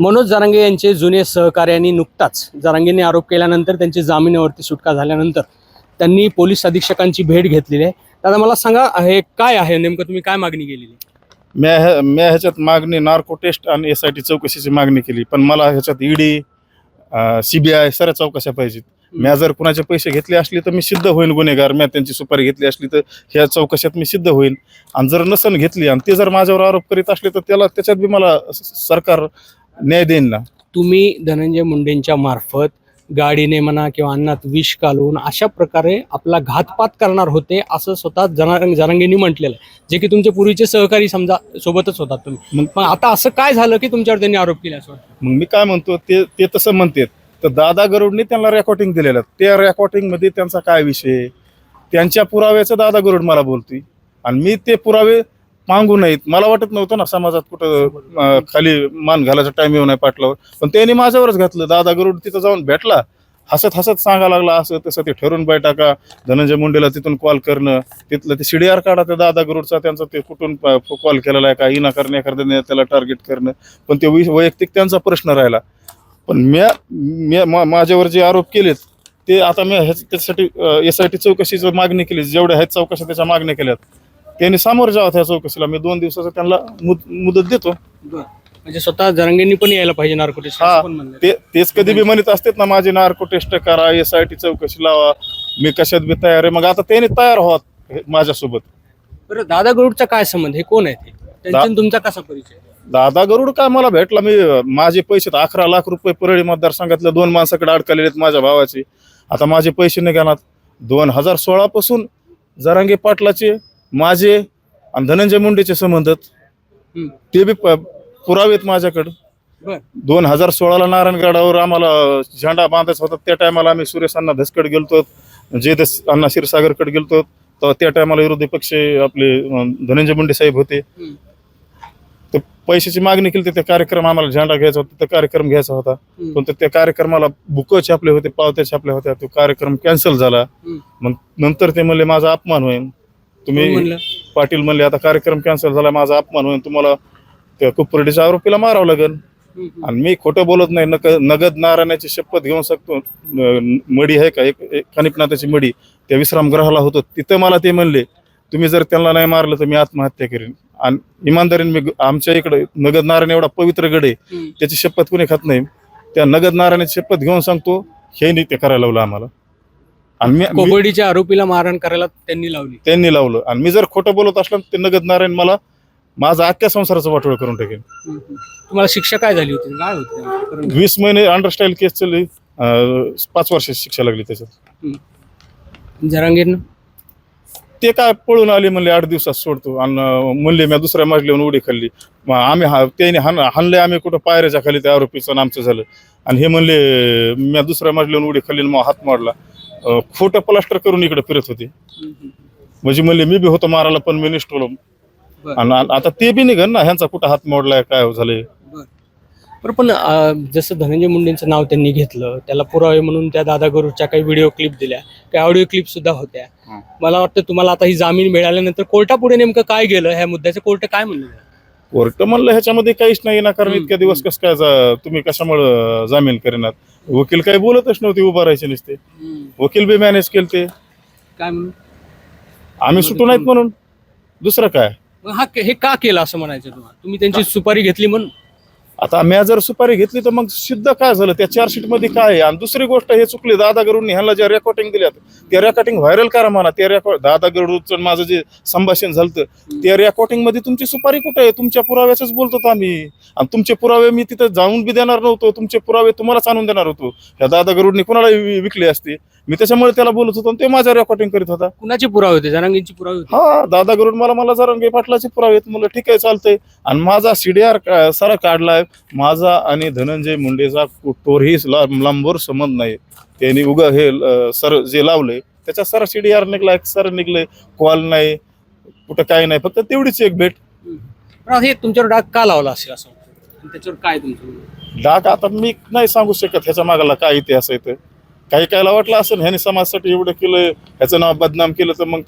मनोज जरांगे यांचे जुने सहकार्यांनी नुकताच जरांगेंनी आरोप केल्यानंतर त्यांची जामिनावरती सुटका झाल्यानंतर त्यांनी पोलीस अधीक्षकांची भेट घेतलेली आहे. दादा मला सांगा, हे काय आहे नेमकं, तुम्ही काय मागणी केलेली? मी ह्याच्यात मागणी नार्को टेस्ट आणि SIT चौकशीची मागणी केली, पण मला ह्याच्यात ED CBI साऱ्या चौकशा पाहिजेत. मी जर कुणाचे पैसे घेतले असले तर मी सिद्ध होईन गुन्हेगार, मी त्यांची सुपारी घेतली असली तर ह्या चौकशात मी सिद्ध होईन. आणि जर नसन घेतली आणि ते जर माझ्यावर आरोप करीत असले तर त्याच्यात बी मला सरकार न्याय देईन ना. तुम्ही धनंजय मुंडेंच्या मार्फत गाडीने म्हणा किंवा अन्नात विष घालून अशा प्रकारे आपला घातपात करणार होते असं स्वतः जरांगेंनी म्हटलेलं आहे, जे की तुमचे पूर्वीचे सहकारी समजा सोबतच होतात तुम्ही. मग आता असं काय झालं की तुमच्यावर त्यांनी आरोप केले असं वाटतं? मग मी काय म्हणतो, ते तसं म्हणतात तर दादा गरुडने त्यांना रेकॉर्डिंग दिलेलं, त्या रेकॉर्डिंग मध्ये त्यांचा काय विषय, त्यांच्या पुराव्याचं दादा गरुड मला बोलतोय आणि मी ते पुरावे मागू नयेत. मला वाटत नव्हतं ना समाजात कुठं खाली मान घालायचा टाइम येऊ नये पाटलावर, पण त्यांनी माझ्यावरच घातलं. दादा गरुड तिथं जाऊन भेटला, हसत हसत सांगा लागला असं तसं, ते ठरून बैठका धनंजय मुंडेला तिथून कॉल करणं, तिथलं ते CDR काढा त्या दादा गरुडचा, त्यांचा ते कुठून कॉल केलेला आहे का विनाकारण एखाद्या नेत्याला टार्गेट करणं, पण ते वैयक्तिक त्यांचा प्रश्न राहिला. पण माझ्यावर जे आरोप केलेत ते आता मी त्याच्यासाठी SIT चौकशीची मागणी केली, जेवढ्या आहेत चौकशा त्याच्या मागण्या केल्यात. त्यांनी सामोरं जावं त्या चौकशीला, मी 2 दिवसाचं त्यांना मुदत देतो. म्हणजे स्वतः जरांगेंनी पण यायला पाहिजे नार्को टेस्ट हा, तेच कधी बी म्हणत असतात ना, माझी नार्को टेस्ट करा, SIT चौकशी लावा, मी कशात बी तयार आहे. मग आता त्यांनी तयार व्हावं माझ्यासोबत. बरं, दादा गरुडचा काय संबंध, हे कोण आहे ते, त्यांचा तुमचा कसा परिचय? दादा गरुड काय मला भेटला, मी माझे पैसे 11 लाख रुपये परळी मतदारसंघातल्या 2 माणसाकडे अडकलेले आहेत माझ्या भावाचे. आता माझे पैसे निघालात. 2016 पासून जरांगे पाटलाचे, माझे आणि धनंजय मुंडेचे संबंध, ते बी पुरावे आहेत माझ्याकडे. 2016ला नारायणगडावर आम्हाला झेंडा बांधायचा होता, त्या टायमाला आम्ही सुरेश अण्णा धसकडे गेलतो, जयदस अण्णा क्षीरसागरकडे गेलतो, तर त्या टायमाला विरोधी पक्ष आपले धनंजय मुंडे साहेब होते. तर पैशाची मागणी केली, त्या कार्यक्रम आम्हाला झेंडा घ्यायचा होता, त्या कार्यक्रम घ्यायचा होता, पण त्या कार्यक्रमाला बुक छापले होते, पावत्या छापल्या होत्या, तो कार्यक्रम कॅन्सल झाला. मग नंतर ते म्हणले माझा अपमान होईल, तुम्ही पाटील म्हणले आता कार्यक्रम कॅन्सल झाला, माझा अपमान होईल, तुम्हाला त्या कुपरडीच्या आरोपीला मारावं लागेल. आणि मी खोटं बोलत नाही, नगद नारायणाची शपथ घेऊन शकतो. मडी आहे का एक खनिपनाथाची मडी, त्या विश्रामगृहाला होतो, तिथं मला ते म्हणले तुम्ही जर त्यांना नाही मारलं तर मी आत्महत्या करेन. आणि इमानदारीने मी, आमच्या इकडे नगद नारायण एवढा पवित्र गड आहे, त्याची शपथ कोणी खात नाही. त्या नगद नारायणाची शपथ घेऊन सांगतो, हे नाही ते करायला लावलं आम्हाला. आणि कोबडीच्या आरोपीला मारहाण करायला त्यांनी लावलं. आणि मी जर खोटं बोलत असलं ते नगद नारायण मला माझा अख्ख्या संसाराचं वाटोळ करून टाकेल. तुम्हाला शिक्षा काय झाली होती, काय होती? 20 महिने अंडरस्टाईल केस चालली, 5 वर्षाची शिक्षा लागली त्याच्यात. जरांगेंना ते काय पळून आले, म्हणले 8 दिवसात सोडतो, आणि म्हणले मी दुसऱ्या मजल्यावर उडी खाल्ली. मग आम्ही त्याने हाणले, आम्ही कुठं पायऱ्याच्या खाली त्या आरोपीचं आमचं झालं. आणि हे म्हणले मी दुसऱ्या मजल्यावर उडी खाल्ली, मग हात मोडला. खोटं प्लास्टर करून इकडे फिरत होते, म्हणजे म्हणले मी बी होतो मारायला पण मी निष्ठवलो. आणि आता ते बी निघन ना, ह्यांचा कुठं हात मोडलाय काय झालंय. बरं, पण जसं धनंजय मुंडेंचं नाव त्यांनी घेतलं, त्याला पुरावे म्हणून त्या दादा गरुडच्या काही व्हिडिओ क्लिप दिल्या, काही ऑडिओ क्लिप सुद्धा होत्या. मला वाटतं तुम्हाला आता ही जामीन मिळाल्यानंतर कोर्टापुढे नेमकं काय गेलं, ह्या मुद्द्याचं कोर्ट काय म्हणलं? कोर्ट म्हणलं ह्याच्यामध्ये काहीच नाही ना, कारण इतक्या दिवस कसं काय तुम्ही कशामुळे जामीन करणार. वकील काही बोलतच नव्हते, उभा राहायचे नसते. वकील बी मॅनेज केलते, काय म्हणून आम्ही सुटू नाहीत म्हणून, दुसरं काय. हे का केलं असं म्हणायचं तुम्हाला? तुम्ही त्यांची सुपारी घेतली म्हणून? आता मी जर सुपारी घेतली तर मग सिद्ध काय झालं, त्या चार्जशीट मध्ये काय आहे. आणि दुसरी गोष्ट हे चुकली, दादा गरुडनी ह्यांना ज्या रेकॉर्डिंग दिल्यात त्या रेकॉर्डिंग व्हायरल करा म्हणा. त्या दादा गरुडचं माझं जे संभाषण झालं त्या रेकॉर्डिंग मध्ये तुमची सुपारी कुठे आहे? तुमच्या पुराव्याच बोलतो आम्ही, आणि तुमचे पुरावे मी तिथं जाऊन बी देणार नव्हतो, तुमचे पुरावे तुम्हालाच आणून देणार होतो. ह्या दादा गरुडनी कोणाला विकले असते, मी त्याच्यामुळे त्याला बोलत होतो, ते माझ्या रेकॉर्डिंग करीत होता. कुणाचे पुरावे होते? जरांगेंची पुरावे होते? हा, दादा गरुड मला जरांगे पाटलाचे पुरावे आहेत. म्हणलं ठीक आहे, चालतंय. आणि माझा CDR सारा काढलाय, माझा आणि धनंजय मुंडेचा कुठोरही लांबवर संबंध नाही. त्यांनी उगा हे सर जे लावलंय त्याच्या सारा CDR निघलाय, सर निघलंय, कॉल नाही, कुठं काय नाही, फक्त तेवढीच एक भेट. हे तुमच्यावर डाग का लावला असेल असं, त्याच्यावर काय तुमचं डाग आता मी नाही सांगू शकत, ह्याच्या मागाला काय इतिहास आहे. काही कायला वाटलं असेल ह्याने समाजासाठी एवढं केलं, ह्याचं नाव बदनाम केलं, तर मग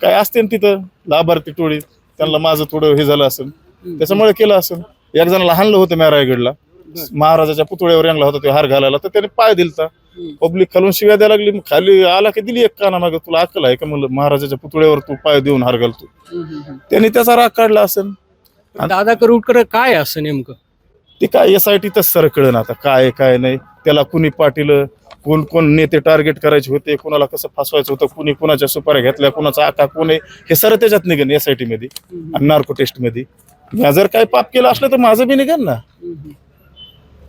काय असते तिथं लाभार्थी टोळी, त्यांना माझं थोडं हे झालं असेल, त्याच्यामुळे केलं असेल. एक जणाला हाणलं होतं मी रायगडला, महाराजाच्या पुतळ्यावर यांना होता तो हार घालायला, तर त्याने पाय दिलता. पब्लिक खालून शिव्या द्यायला लागली, खाली आला की दिली एक काना मागे, तुला अक्कल आहे का म्हणलं, महाराजाच्या पुतळ्यावर तू पाय देऊन हार घालतो. त्यांनी त्याचा राग काढला असेल. दादा करुटकर काय असं नेमकं? ते काय SIT तच सर कळलं आता काय काय नाही. त्याला कुणी पाटील, कोण कोण नेते टार्गेट करायचे होते, कोणाला कसं फसवायचं होतं, कुणी कुणाच्या सुपाऱ्या घेतल्या, कुणाचा आका कोण आहे, हे सर त्याच्यात निघेन SIT मध्ये आणि नार्को टेस्ट मध्ये. मी जर काही पाप केलं असलं तर माझं बी निघेन ना.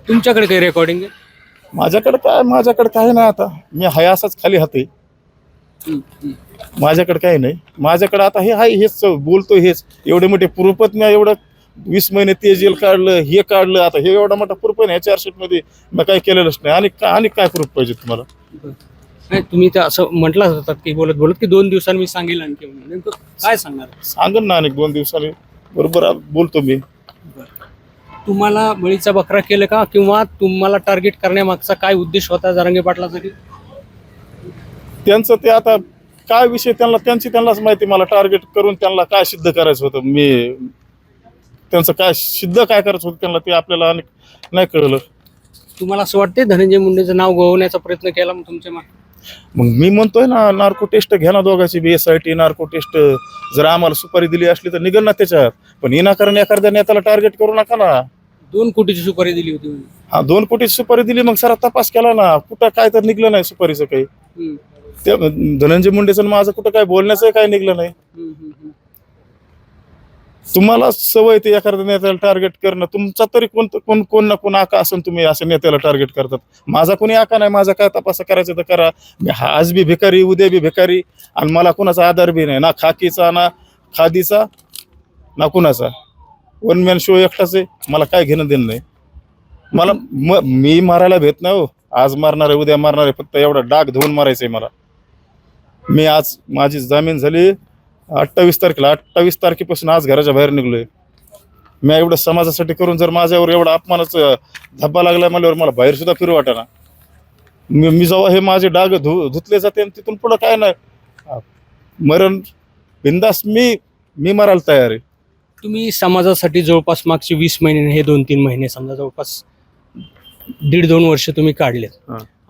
तुमच्याकडे काही रेकॉर्डिंग आहे? माझ्याकडे काय नाही. आता मी हाय असाच खाली हाते, माझ्याकडे काही नाही. माझ्याकडे आता हे हाय, हेच बोलतो, हेच एवढे मोठे प्रूफच मी एवढं 20 महिने ते जेल काढलं, हे काढलं, आता हे एवढा मोठा प्रूफ आहे ना, चार्जशीट मध्ये मी काही केलेलंच नाही. आणि काय प्रूफ पाहिजे तुम्हाला? नाही, तुम्ही तर असं म्हटलं होतात की बोलत की 2 दिवसांनी मी सांगेल आणखी, नेमकं काय सांगणार? सांगन ना, आणि 2 दिवसांनी बरोबर बोलतो मी. तुम्हाला बळीचा बकरा केलं का, किंवा तुम्हाला टार्गेट करण्यामागचा काय उद्देश होता जरांगे पाटलासाठी? त्यांचं ते आता काय विषय त्यांनाच माहिती. मला टार्गेट करून त्यांना काय सिद्ध करायचं होतं, मी त्यांचं काय सिद्ध काय करायचं होतं त्यांना, ते आपल्याला नाही कळलं. तुम्हाला असं वाटते धनंजय मुंडेचं नाव गवण्याचा प्रयत्न केला मग तुमच्या मागे? मग मी म्हणतोय ना, नार्को टेस्ट घ्या ना दोघांची बी, SIT नार्को टेस्ट. जर आम्हाला सुपारी दिली असली तर निघल ना त्याच्यात, पण विनाकारण एखाद्या नेत्याला टार्गेट करू नका ना. 2 कोटीची सुपारी दिली होती म्हणजे. हा, 2 कोटीची सुपारी दिली, मग सारा तपास केला ना, कुठं काय तर निघलं नाही सुपारीचं काही. त्या धनंजय मुंडेचं माझं कुठं काय बोलण्याचं काय निघलं नाही. तुम्हाला सवय ते एखाद्या नेत्याला टार्गेट करणं, तुमचा तरी कोण ना कोण आका असून तुम्ही असं नेत्याला टार्गेट करतात. माझा कोणी आका नाही, माझा काय तपास करायचं तर करा. मी आज बी भिकारी, उद्या बी भिकारी, आणि मला कोणाचा आधार बी नाही, ना खाकीचा ना खादीचा ना कुणाचा. 1 मॅन शो एकटाच आहे, मला काय घेणं देणं नाही. मला मी मारायला भेट नाही हो, आज मारणार आहे उद्या मारणार आहे, फक्त एवढा डाग धुवून मारायचंय मला. मी आज माझी जामीन झाली 28 तारखेला, 28 तारखेपासून आज घराच्या बाहेर निघलोय. मी एवढं समाजासाठी करून जर माझ्यावर एवढा अपमानाचा धब्बा लागला म्हणल्यावर मला बाहेर सुद्धा फिरू वाटेना. मी जेव्हा हे माझे डाग धुतले जाते, तिथून पुढं काय नाही, मरण बिंदास मी मरायला तयार आहे. तुम्ही समाजासाठी जवळपास मागचे 20 महिने, हे 2-3 महिने समजा जवळपास 1.5-2 वर्ष तुम्ही काढलेत.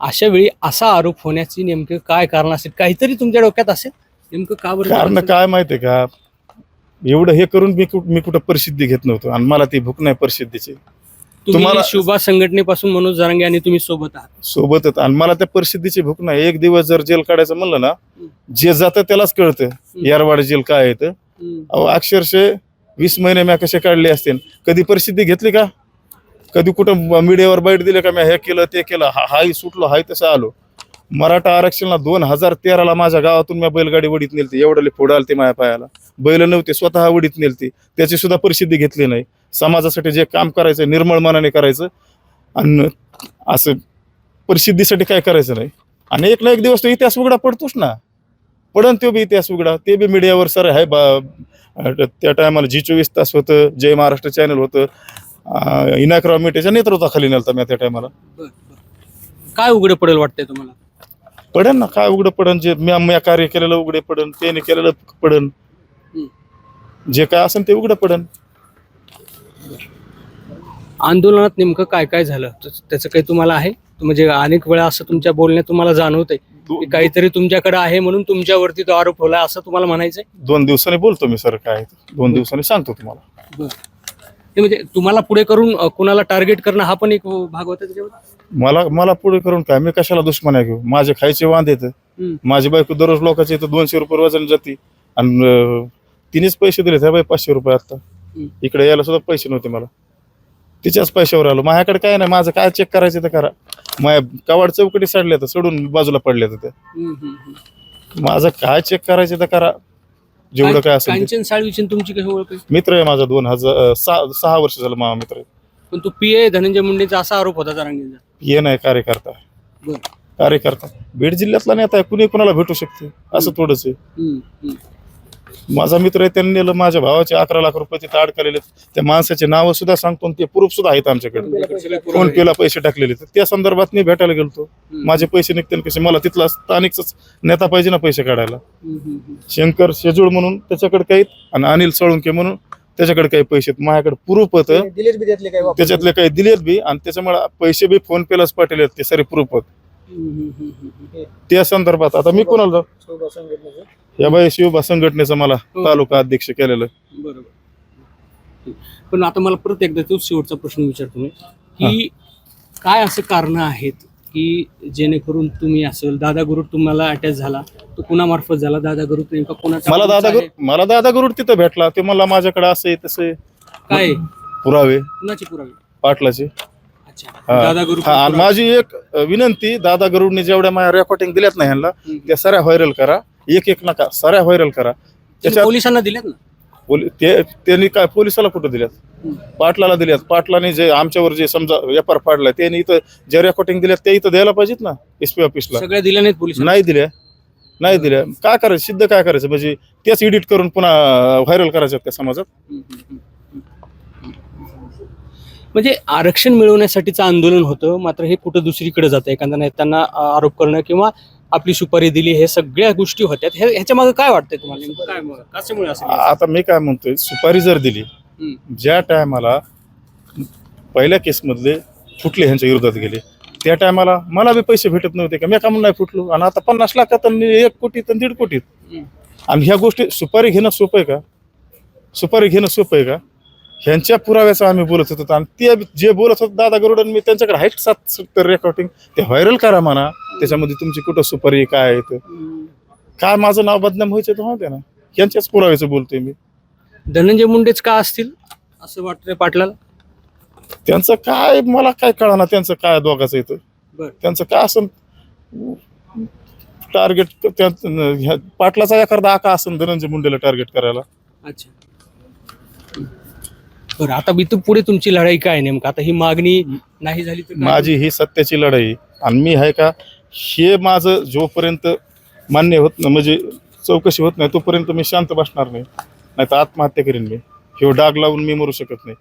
अशा वेळी असा आरोप होण्याची नेमकं काय कारण असेल? काहीतरी तुमच्या डोक्यात असेल नेमकं का बरं? कारण काय माहितीये का, एवढं हे करून मी कुठं प्रसिद्धी घेत नव्हतो, आणि मला ती भूक नाही प्रसिद्धीची. तुम्हाला शुभा संघटनेपासून मनोज जरांगे आणि तुम्ही सोबत आहात. सोबतच, आणि मला त्या प्रसिद्धीची भूक नाही. एक दिवस जर जेल काढायचं म्हणलं ना, जे जातं त्यालाच कळतं यारवाड जेल काय आहे तर. अक्षरशः 20 महिने मी कसे काढले असतील, कधी प्रसिद्धी घेतली का, कधी कुठं मीडियावर बाईट दिले का, मी हे केलं ते केलं, हाय सुटलो, हाय तसं आलो. मराठा आरक्षणाला 2013ला माझ्या गावातून मी बैलगाडी वडीत नेलती, एवढले फोड आलते माझ्या पायाला, बैल नव्हते, स्वतः वडीत नेलती, त्याची सुद्धा प्रसिद्धी घेतली नाही. समाजासाठी जे काम करायचं निर्मळ मनाने करायचं, आणि असं प्रसिद्धीसाठी काय करायचं नाही. आणि एक ना एक दिवस तो इतिहास उघडा पडतोच ना, पडन तो बी इतिहास उघडा. ते बी मीडियावर सर आहे त्या टायमाला G24 तास होतं, जय महाराष्ट्र चॅनल होतं, इनाकराव मेटेच्या नेतृत्वाखाली नेलता मी त्या टायमाला. काय उघडं पडेल वाटतंय तुम्हाला? पडन ना, काय उघडं पडन, जे मी कार्य केलेलं उघडे पडन, त्याने केलेलं पडन, जे काय असेल ते उघडं पडन. आंदोलनात नेमकं काय काय झालं त्याचं काही तुम्हाला आहे? म्हणजे अनेक वेळा असं तुमच्या बोलण्यात तुम्हाला जाणवतंय की काहीतरी तुमच्याकडे आहे म्हणून तुमच्यावरती तो आरोप होला, असं तुम्हाला म्हणायचंय? 2 दिवसांनी बोलतो मी सर, काय 2 दिवसांनी सांगतो तुम्हाला. ते म्हणजे तुम्हाला पुढे करून कुणाला टार्गेट करणं हा पण एक भाग होता त्याच्यावर? मला पुढे करून काय, मी कशाला दुश्मन आहे घेऊ? माझे खायचे वांदे येतं, माझी बायको दररोज लोकांचे इथं 200 रुपये वजन जाते, आणि तिनेच पैसे दिले त्या बाई 500 रुपये. आता इकडे यायला सुद्धा पैसे नव्हते मला, तिच्याच पैशावर आलो. माझ्याकडे काय नाही, माझं काय चेक करायचं तर करा. माझ्या कवाड चौकटी साडल्या तर सोडून बाजूला पडल्या तर, माझं काय चेक करायचं तर करा, जेवढं काय असेल. कांचन साळवीची तुमची काही ओळख आहे? मित्र आहे माझा, 2006 वर्ष झालं माझा मित्र आहे. पण तो PA धनंजय मुंडेचा असा आरोप होता जरांगेंचा. PA नाही, कार्यकर्ता बीड जिल्ह्यातला नेता आहे, कुणी कुणाला भेटू शकते, असं थोडंच आहे. माझा मित्र आहे, त्यांनी नेलं माझ्या भावाचे 11 लाख रुपये तिथे अडकलेले. त्या माणसाचे नाव सुद्धा सांगतो, ते प्रूफ सुद्धा आहेत आमच्याकडे, फोन पेला पैसे टाकलेले. त्या संदर्भात मी भेटायला गेलतो. माझे पैसे निघतील कसे, मला तिथला स्थानिकच नेता पाहिजे ना पैसे काढायला. शंकर शेजूळ म्हणून त्याच्याकडे काही, आणि अनिल साळुंके म्हणून त्याच्याकडे काही पैसे आहेत, माझ्याकडे प्रूफ होतं, दिलेच बी त्यातले काय वापर? त्याच्यातले काही दिलेत बी आणि त्याच्यामुळे पैसे बी फोन पेलाच पाठवलेत, ते सारे प्रूफ होत त्या संदर्भात. आता मी कोणाला जाऊ? शोभा संघटनेचं. या बाई शिवभा संघटनेचं मला तालुका अध्यक्ष केलेलं. बरोबर. पण आता मला परत एकदा तोच शेवटचा प्रश्न विचारतो मी की काय असं कारण आहेत की जेणेकरून तुम्ही असेल दादा गरुड तुम्हाला अटॅच झाला तो कुणामार्फत झाला? दादा गरुड नेमका कोणाचा मला दादा गरुड तिथं भेटला, ते मला माझ्याकडे असं आहे तसं आहे. काय पुरावे कुणाचे पुरावे? पाटलाचे. अच्छा, हा. दादा गरुड हा, आणि माझी एक विनंती, दादा गरुडने जेवढ्या माझ्या रेकॉर्डिंग दिल्यात ना ह्यांना, त्या साऱ्या व्हायरल करा, एक एक नका, साऱ्या व्हायरल करा. त्याच्यात पोलिसांना दिलेत ना? त्यांनी काय पोलिसाला कुठं दिल्यात? पाटलाला दिल्यात. पाटलाने जे आमच्यावर जे समजा व्यापार फाडलाय त्यांनी इथं जे रेकॉर्डिंग दिल्यात ते इथं द्यायला पाहिजेत ना एसपी ऑफिसला. सगळ्या दिल्या नाहीत पोलिस? नाही दिल्या. काय करायचं, सिद्ध काय करायचं? म्हणजे तेच एडिट करून पुन्हा व्हायरल करायचं त्या समाजात. म्हणजे आरक्षण मिळवण्यासाठीचं आंदोलन होतं, मात्र हे कुठं दुसरीकडे जातं. एखाद्या नेत्यांना आरोप करणं किंवा आपली सुपारी दिली, हे सगळ्या गोष्टी होत्या. ह्याच्या मागे काय वाटतंय तुम्हाला? नेमकं काय कशामुळे असं? आता मी काय म्हणतोय, सुपारी जर दिली, ज्या टायमाला पहिल्या केसमधले फुटले ह्यांच्या विरोधात गेले त्या टायमाला मला बी पैसे भेटत नव्हते का? मी का म्हणून नाही फुटलो? आणि आता 50 लाखात 1 कोटी तर 1.5 कोटीत. आणि ह्या गोष्टी सुपारी घेणं सोपं आहे का? सुपारी घेणं सोपं आहे का? ह्यांच्या पुराव्याचं आम्ही बोलत होतो आणि ते जे बोलत होते दादा गरुडन, मी त्यांच्याकडे आहेत 70 रेकॉर्डिंग, ते व्हायरल करा म्हणा. त्याच्यामध्ये तुमची कुठं सुपारी काय आहे, काय माझं नाव बदनाम व्हायचं तर होते ना. यांच्याच पुराव्याचं बोलतोय मी. धनंजय मुंडेच का असतील असं वाटतंय पाटलाला? त्यांचं काय मला काय कळना, त्यांचं काय दोघाचं येतं. बरं. त्यांचं काय असं टार्गेट, पाटलाचा एखादा आका असेल धनंजय मुंडेला टार्गेट करायला. अच्छा, बरं. आता इथून पुढे तुमची लढाई काय नेमकं? आता ही मागणी नाही झाली तर काय? माझी ही सत्याची लढाई आणि मी आहे का, हे माझं जोपर्यंत मान्य होत नाही, म्हणजे चौकशी होत नाही, तोपर्यंत मी शांत बसणार नाही. नाही तर आत्महत्या करीन मी. हे डाग लावून मी मरू शकत नाही.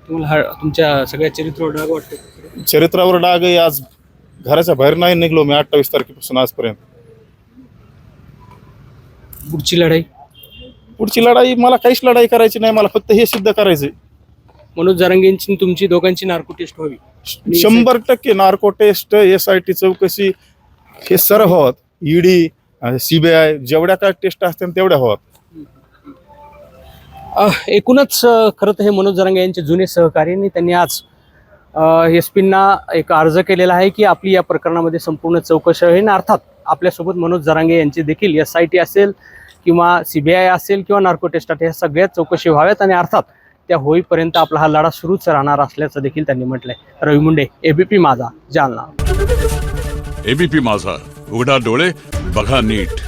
तुम्हाला तुमच्या सगळ्या चरित्रावर डाग वाटतो? चरित्रावर डाग आहे. आज घराच्या बाहेर नाही निघलो मी 28 तारखेपासून आजपर्यंत. पुढची लढाई? पुढची लढाई मला काहीच लढाई करायची नाही, मला फक्त हे सिद्ध करायचंय. मनोज जरांगेंची तुमची दोघांची नार्को टेस्ट व्हावी. 100% नार्को टेस्ट, SIT चौकशी, हे सर्व व्हावं. ED, CBI जेवढ्या काय टेस्ट असतात तेवढ्या व्हाव्यात. एकूणच खरं तर हे मनोज जरांगे यांचे जुने सहकारी आणि त्यांनी आज SP-ना एक अर्ज केलेला आहे की आपली या प्रकरणामध्ये संपूर्ण चौकशी होईल. अर्थात आपल्यासोबत मनोज जरांगे यांची देखील SIT असेल किंवा CBI असेल किंवा नार्को टेस्ट, ह्या सगळ्या चौकशी व्हाव्यात आणि अर्थात त्या होईपर्यंत आपला हा लढा सुरूच राहणार असल्याचं देखील त्यांनी म्हटलंय. रवी मुंडे, ABP माझा, जालना. ABP माझा, उघडा डोळे बघा नीट.